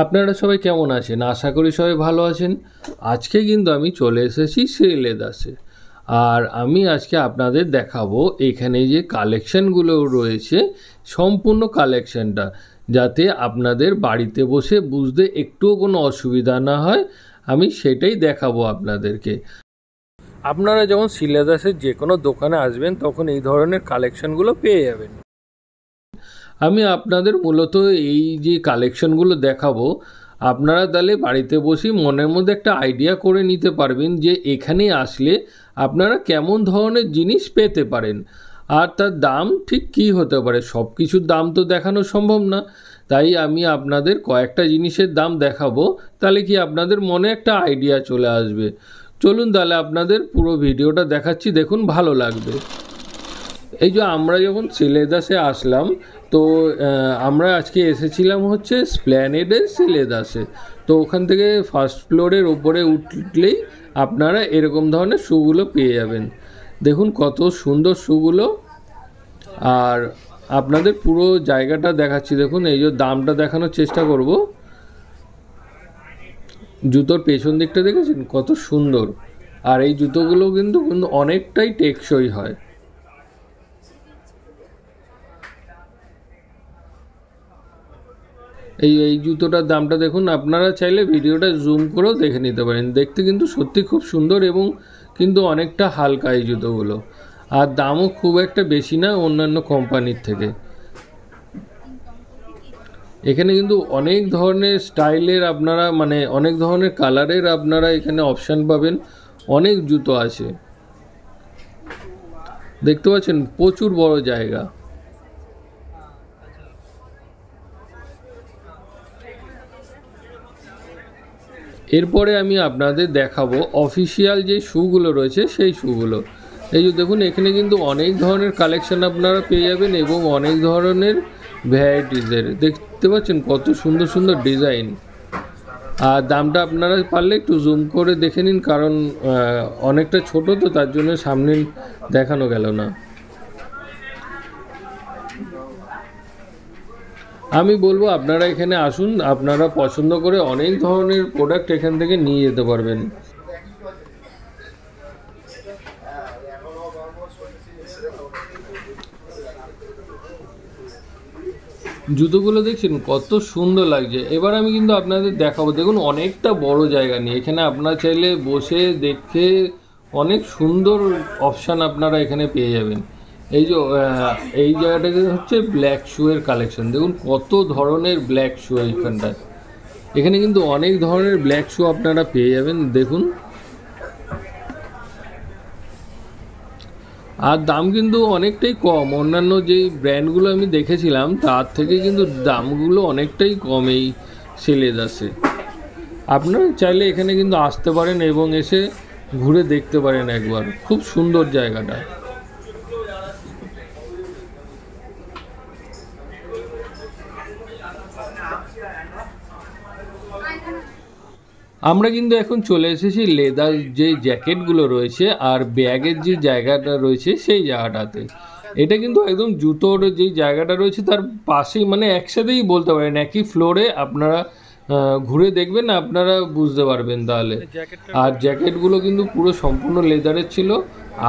আপনারা সবাই কেমন আছেন? আশা করি সবাই ভালো আছেন। আজকে কিন্তু আমি চলে এসেছি শ্রী লেদার্সে। আর আমি আজকে আপনাদের দেখাবো এখানে যে কালেকশানগুলো রয়েছে, সম্পূর্ণ কালেকশানটা, যাতে আপনাদের বাড়িতে বসে বুঝতে একটুও কোনো অসুবিধা না হয়, আমি সেটাই দেখাবো আপনাদেরকে। আপনারা যখন শ্রী লেদার্সের যে কোনো দোকানে আসবেন তখন এই ধরনের কালেকশানগুলো পেয়ে যাবেন। আমি আপনাদের মূলত এই যে কালেকশনগুলো দেখাবো, আপনারা তাহলে বাড়িতে বসেই মনের মধ্যে একটা আইডিয়া করে নিতে পারবেন যে এখানে আসলে আপনারা কেমন ধরনের জিনিস পেতে পারেন আর তার দাম ঠিক কী হতে পারে। সব কিছুর দাম তো দেখানো সম্ভব না, তাই আমি আপনাদের কয়েকটা জিনিসের দাম দেখাবো, তাহলে কি আপনাদের মনে একটা আইডিয়া চলে আসবে। চলুন তাহলে আপনাদের পুরো ভিডিওটা দেখাচ্ছি, দেখুন ভালো লাগবে। এই যে আমরা যখন শ্রী লেদার্সে আসলাম, তো আমরা আজকে এসেছিলাম হচ্ছে স্প্ল্যানেডের শ্রী লেদার্সে। তো ওখান থেকে ফার্স্ট ফ্লোরের ওপরে উঠলেই আপনারা এরকম ধরনের শ্যুগুলো পেয়ে যাবেন। দেখুন কত সুন্দর শ্যুগুলো। আর আপনাদের পুরো জায়গাটা দেখাচ্ছি, দেখুন এই যে দামটা দেখানোর চেষ্টা করব। জুতোর পেছন দিকটা দেখেছেন কত সুন্দর, আর এই জুতোগুলো কিন্তু অনেকটাই টেকসই হয়। এই জুতোটার দামটা দেখুন, আপনারা চাইলে ভিডিওটা জুম করেও দেখে নিতে পারেন। দেখতে কিন্তু সত্যি খুব সুন্দর এবং কিন্তু অনেকটা হালকা এই জুতোগুলো, আর দামও খুব একটা বেশি না অন্যান্য কোম্পানির থেকে। এখানে কিন্তু অনেক ধরনের স্টাইলের আপনারা অনেক ধরনের কালারের আপনারা এখানে অপশান পাবেন। অনেক জুতো আছে, দেখতে পাচ্ছেন প্রচুর বড় জায়গা। এরপরে আমি আপনাদের দেখাবো অফিসিয়াল যে শ্যুগুলো রয়েছে সেই শ্যুগুলো। এই যে দেখুন এখানে কিন্তু অনেক ধরনের কালেকশান আপনারা পেয়ে যাবেন এবং অনেক ধরনের ভ্যারাইটিসের। দেখতে পাচ্ছেন কত সুন্দর সুন্দর ডিজাইন। আর দামটা আপনারা পারলে একটু জুম করে দেখে নিন, কারণ অনেকটা ছোট তো তার জন্য সামনে দেখানো গেল না। আমি বলবো আপনারা এখানে আসুন, আপনারা পছন্দ করে অনেক ধরনের প্রোডাক্ট এখান থেকে নিয়ে যেতে পারবেন। জুতোগুলো দেখছেন কত সুন্দর লাগছে। এবার আমি কিন্তু আপনাদের দেখাবো, দেখুন অনেকটা বড় জায়গা নিয়ে এখানে আপনারা চাইলে বসে দেখে অনেক সুন্দর অপশান আপনারা এখানে পেয়ে যাবেন। এই যে এই জায়গাটাতে হচ্ছে ব্ল্যাক শ্যুয়ের কালেকশন। দেখুন কত ধরনের ব্ল্যাক শ্যু এইখানটায়। এখানে কিন্তু অনেক ধরনের ব্ল্যাক শ্যু আপনারা পেয়ে যাবেন দেখুন। আর দাম কিন্তু অনেকটাই কম, অন্যান্য যেই ব্র্যান্ডগুলো আমি দেখেছিলাম তার থেকে কিন্তু দামগুলো অনেকটাই কম এই শ্রী লেদার্সে। আপনারা চাইলে এখানে কিন্তু আসতে পারেন এবং এসে ঘুরে দেখতে পারেন একবার, খুব সুন্দর জায়গাটা। আমরা কিন্তু এখন চলে এসেছি লেদার যে জ্যাকেটগুলো রয়েছে আর ব্যাগের যে জায়গাটা রয়েছে সেই জায়গাটাতে। এটা কিন্তু একদম জুতোর যে জায়গাটা রয়েছে তার পাশেই, একসাথেই বলতে পারেন, একই ফ্লোরে আপনারা ঘুরে দেখবেন আপনারা বুঝতে পারবেন তাহলে। আর জ্যাকেটগুলো কিন্তু পুরো সম্পূর্ণ লেদারের ছিল।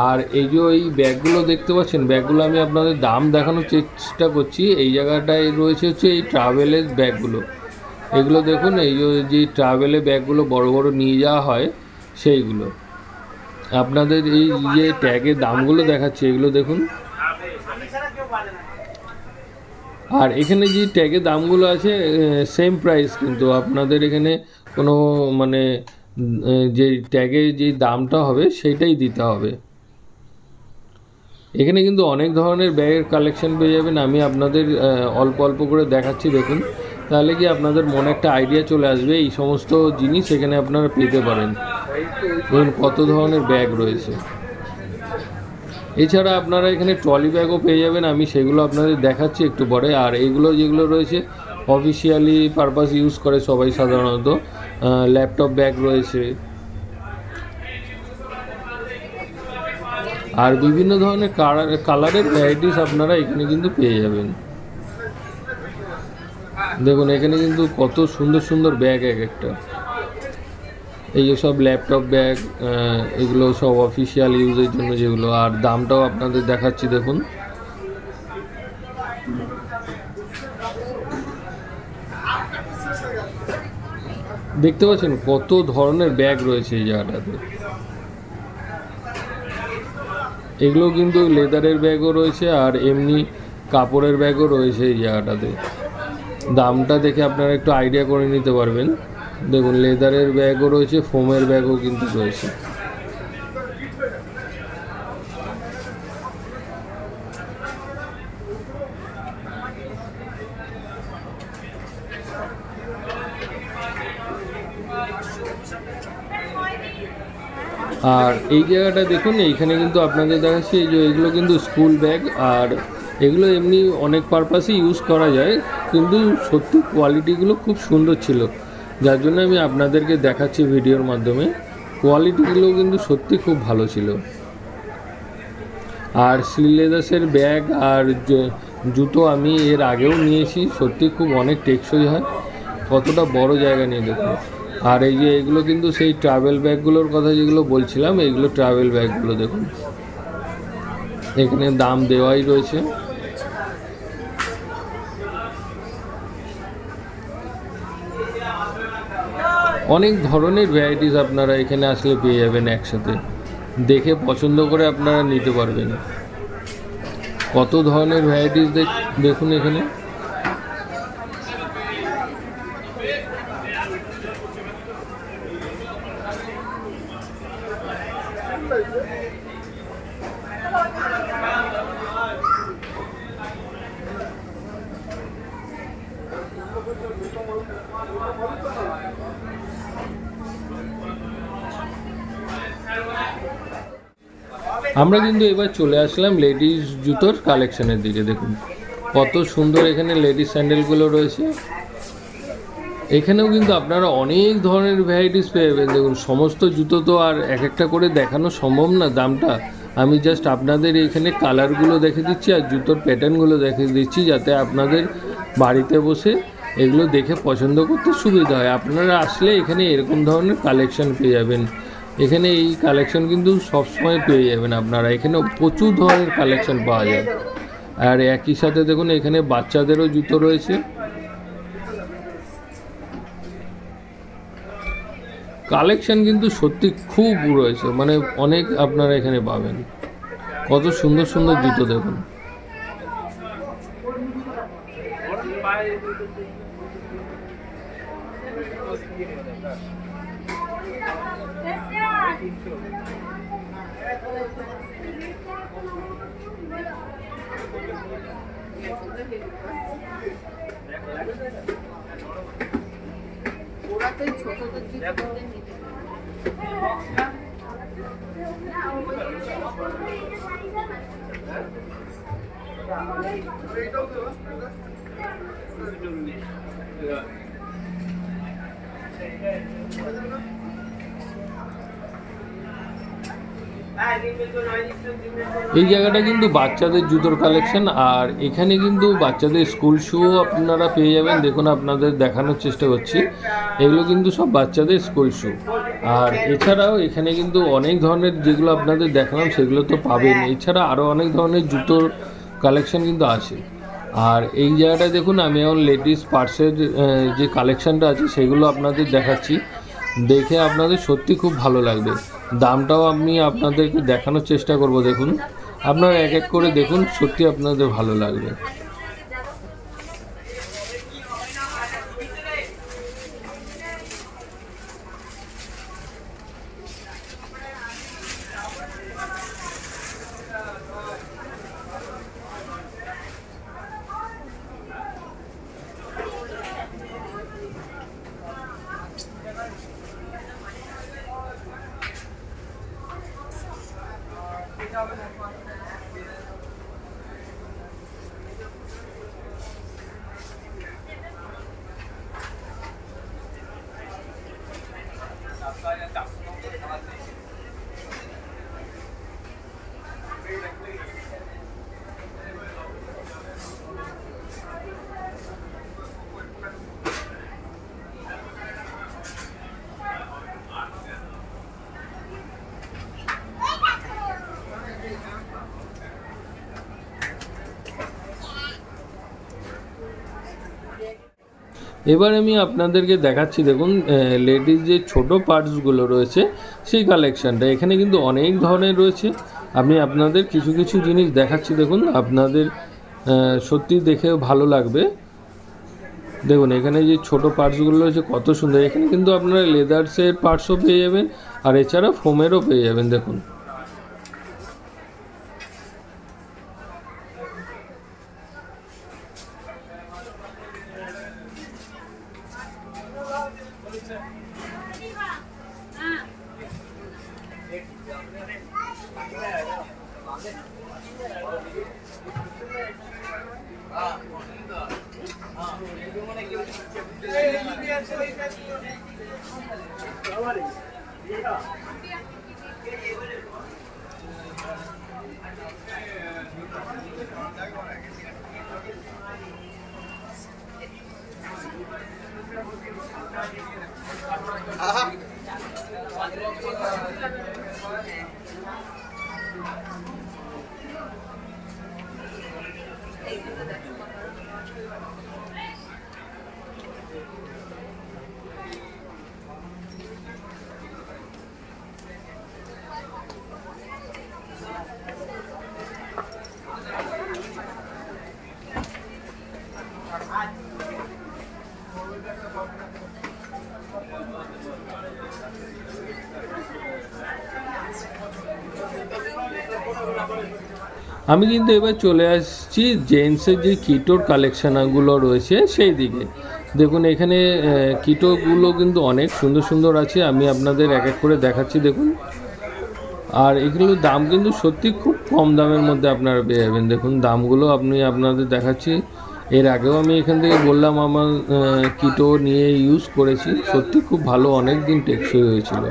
আর এই যে এই ব্যাগগুলো দেখতে পাচ্ছেন, ব্যাগগুলো আমি আপনাদের দাম দেখানোর চেষ্টা করছি। এই জায়গাটায় রয়েছে হচ্ছে এই ট্রাভেলের ব্যাগগুলো। এগুলো দেখুন, এই যে ট্রাভেলে ব্যাগগুলো বড় বড় নিয়ে যাওয়া হয় সেইগুলো। আপনাদের এই যে ট্যাগের দামগুলো দেখাচ্ছে এগুলো দেখুন। আর এখানে যে ট্যাগের দামগুলো আছে সেম প্রাইস, কিন্তু আপনাদের এখানে কোনো যে ট্যাগে যে দামটা হবে সেইটাই দিতে হবে। এখানে কিন্তু অনেক ধরনের ব্যাগের কালেকশন পেয়ে যাবেন। আমি আপনাদের অল্প অল্প করে দেখাচ্ছি দেখুন, তাহলে কি আপনাদের মনে একটা আইডিয়া চলে আসবে এই সমস্ত জিনিস এখানে আপনারা পেতে পারেন। ধরুন কত ধরনের ব্যাগ রয়েছে। এছাড়া আপনারা এখানে ট্রলি ব্যাগও পেয়ে যাবেন, আমি সেগুলো আপনাদের দেখাচ্ছি একটু পরে। আর এইগুলো যেগুলো রয়েছে অফিসিয়ালি পারপাস ইউজ করে সবাই সাধারণত, ল্যাপটপ ব্যাগ রয়েছে। আর বিভিন্ন ধরনের কালারের ভ্যারাইটিস আপনারা এখানে কিন্তু পেয়ে যাবেন। দেখুন এখানে কিন্তু কত সুন্দর সুন্দর ব্যাগ এক একটা। এই যে সব ল্যাপটপ ব্যাগ, এগুলো সব অফিসিয়াল ইউজের জন্য যেগুলো। আর দামটাও আপনাদের দেখাচ্ছি দেখুন। দেখতে পাচ্ছেন কত ধরনের ব্যাগ রয়েছে এই জায়গাটাতে। এগুলো কিন্তু লেদারের ব্যাগও রয়েছে আর এমনি কাপড়ের ব্যাগও রয়েছে এই জায়গাটাতে। দামটা দেখে আপনারা একটু আইডিয়া করে নিতে পারবেন। দেখুন লেদারের ব্যাগও রয়েছে, ফোমের ব্যাগও কিন্তু রয়েছে। আর এই জায়গাটা দেখুন, এইখানে কিন্তু আপনাদের দেখাচ্ছি এই যে এগুলো কিন্তু স্কুল ব্যাগ। আর এগুলো এমনি অনেক পারপাসে ইউজ করা যায়, কিন্তু সত্যি কোয়ালিটিগুলো খুব সুন্দর ছিল, যার জন্য আমি আপনাদেরকে দেখাচ্ছি ভিডিওর মাধ্যমে। কোয়ালিটিগুলো কিন্তু সত্যি খুব ভালো ছিল। আর শ্রীলেদার্সের ব্যাগ আর জুতো আমি এর আগেও নিয়েছি, সত্যি খুব অনেক টেকসই হয়। কতটা বড় জায়গা নিয়ে দেখুন। আর এই যে এগুলো কিন্তু সেই ট্রাভেল ব্যাগগুলোর কথা যেগুলো বলছিলাম, এইগুলো ট্রাভেল ব্যাগগুলো দেখুন। এখানে দাম দেওয়াই রয়েছে। অনেক ধরনের ভ্যারাইটিস আপনারা এখানে আসলে পেয়ে যাবেন একসাথে। দেখে পছন্দ করে আপনারা নিতে পারবেন। কত ধরনের ভ্যারাইটিস দেখুন এখানে। আমরা কিন্তু এবার চলে আসলাম লেডিস জুতোর কালেকশনের দিকে। দেখুন কত সুন্দর এখানে লেডিস স্যান্ডেলগুলো রয়েছে। এখানেও কিন্তু আপনারা অনেক ধরনের ভ্যারাইটিস পেয়ে যাবেন। দেখুন সমস্ত জুতো তো আর এক একটা করে দেখানো সম্ভব না দামটা। আমি জাস্ট আপনাদের এখানে কালারগুলো দেখে দিচ্ছি আর জুতোর প্যাটার্নগুলো দেখে দিচ্ছি, যাতে আপনাদের বাড়িতে বসে এগুলো দেখে পছন্দ করতে সুবিধা হয়। আপনারা আসলে এখানে এরকম ধরনের কালেকশন পেয়ে যাবেন। এখানে এই কালেকশন কিন্তু সবসময় পেয়ে যাবেন আপনারা। এখানে প্রচুর ধরনের কালেকশন পাওয়া যায়। আর একই সাথে দেখুন এখানে বাচ্চাদেরও জুতো রয়েছে। কালেকশন কিন্তু সত্যি খুব রয়েছে, মানে অনেক আপনারা এখানে পাবেন। কত সুন্দর সুন্দর জুতো দেখুন। এই জায়গাটা কিন্তু বাচ্চাদের জুতোর কালেকশন। আর এখানে কিন্তু বাচ্চাদের স্কুল শুও আপনারা পেয়ে যাবেন। দেখুন আপনাদের দেখানোর চেষ্টা করছি, এগুলো কিন্তু সব বাচ্চাদের স্কুল শু। আর এছাড়াও এখানে কিন্তু অনেক ধরনের, যেগুলো আপনাদের দেখালাম সেগুলো তো পাবেন, এছাড়া আরও অনেক ধরনের জুতোর কালেকশন কিন্তু আছে। আর এই জায়গাটা দেখুন, আমি এখন লেডিস পার্সের যে কালেকশানটা আছে সেগুলো আপনাদের দেখাচ্ছি। দেখে আপনাদের সত্যি খুব ভালো লাগবে। দামটাও আমি আপনাদেরকে দেখানোর চেষ্টা করব। দেখুন আপনারা এক এক করে দেখুন, সত্যি আপনাদের ভালো লাগবে। এবার আমি আপনাদেরকে দেখাচ্ছি, দেখুন লেডিস যে ছোট পার্টসগুলো রয়েছে সেই কালেকশানটা এখানে কিন্তু অনেক ধরনের রয়েছে। আমি আপনাদের কিছু কিছু জিনিস দেখাচ্ছি, দেখুন আপনাদের সত্যি দেখে ভালো লাগবে। দেখুন এখানে যে ছোট পার্টসগুলো রয়েছে কত সুন্দর। এখানে কিন্তু আপনারা লেদার্সের পার্টসও পেয়ে যাবেন আর এছাড়া ফোমেরও পেয়ে যাবেন। দেখুন আমি কিন্তু এবার চলে আসছি জেন্টসের যে কিটোর কালেকশানগুলো রয়েছে সেই দিকে। দেখুন এখানে কিটোগুলো কিন্তু অনেক সুন্দর সুন্দর আছে, আমি আপনাদের এক এক করে দেখাচ্ছি। দেখুন আর এগুলোর দাম কিন্তু সত্যি খুব কম দামের মধ্যে আপনারা পেয়ে যাবেন। দেখুন দামগুলো আপনাদের দেখাচ্ছি। এর আগেও আমি এখান থেকে বললাম আমার কিটো নিয়ে ইউজ করেছি, সত্যি খুব ভালো, অনেক দিন টেকসই হয়েছিল।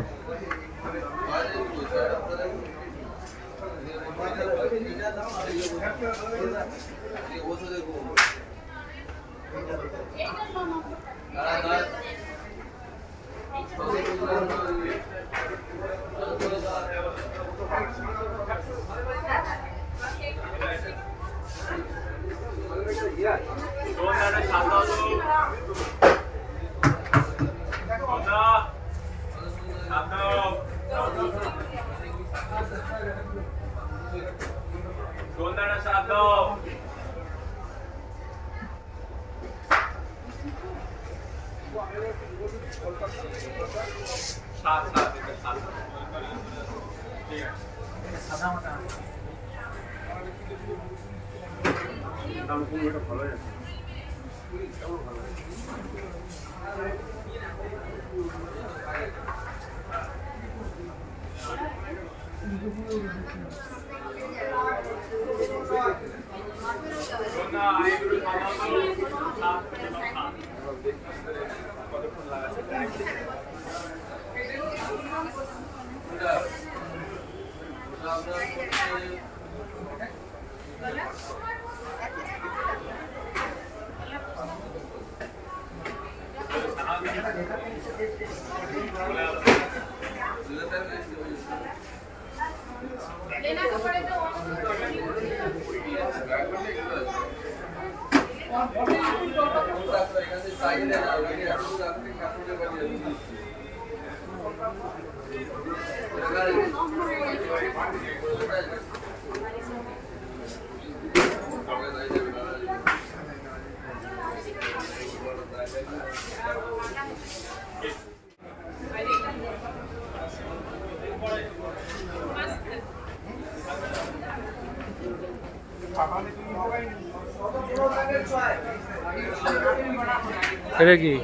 এটা কি?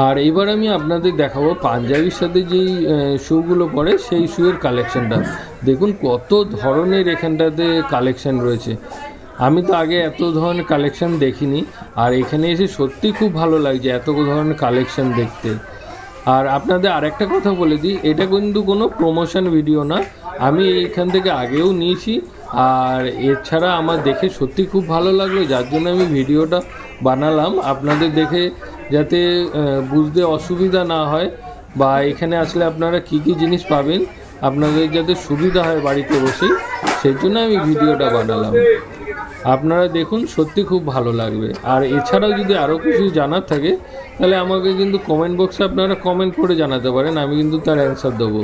আর এবার আমি আপনাদের দেখাবো পাঞ্জাবির সাথে যেই শুগুলো পরে সেই শুয়ের কালেকশানটা। দেখুন কত ধরনের এখানটাতে কালেকশান রয়েছে, আমি তো আগে এত ধরনের কালেকশান দেখিনি, আর এখানে এসে সত্যি খুব ভালো লাগছে এত ধরনের কালেকশান দেখতে। আর আপনাদের আরেকটা কথা বলে দিই, এটা কিন্তু কোনো প্রমোশন ভিডিও না, আমি এখান থেকে আগেও নিয়েছি, আর এছাড়া আমার দেখে সত্যি খুব ভালো লাগলো, যার জন্য আমি ভিডিওটা বানালাম আপনাদের দেখে, যাতে বুঝতে অসুবিধা না হয়, বা এখানে আসলে আপনারা কি কি জিনিস পাবেন আপনাদের যাতে সুবিধা হয় বাড়িতে বসেই, সেই জন্য আমি ভিডিওটা বানালাম। আপনারা দেখুন, সত্যি খুব ভালো লাগবে। আর এছাড়াও যদি আরও কিছু জানার থাকে তাহলে আমাকে কিন্তু কমেন্ট বক্সে আপনারা কমেন্ট করে জানাতে পারেন, আমি কিন্তু তার অ্যান্সার দেবো।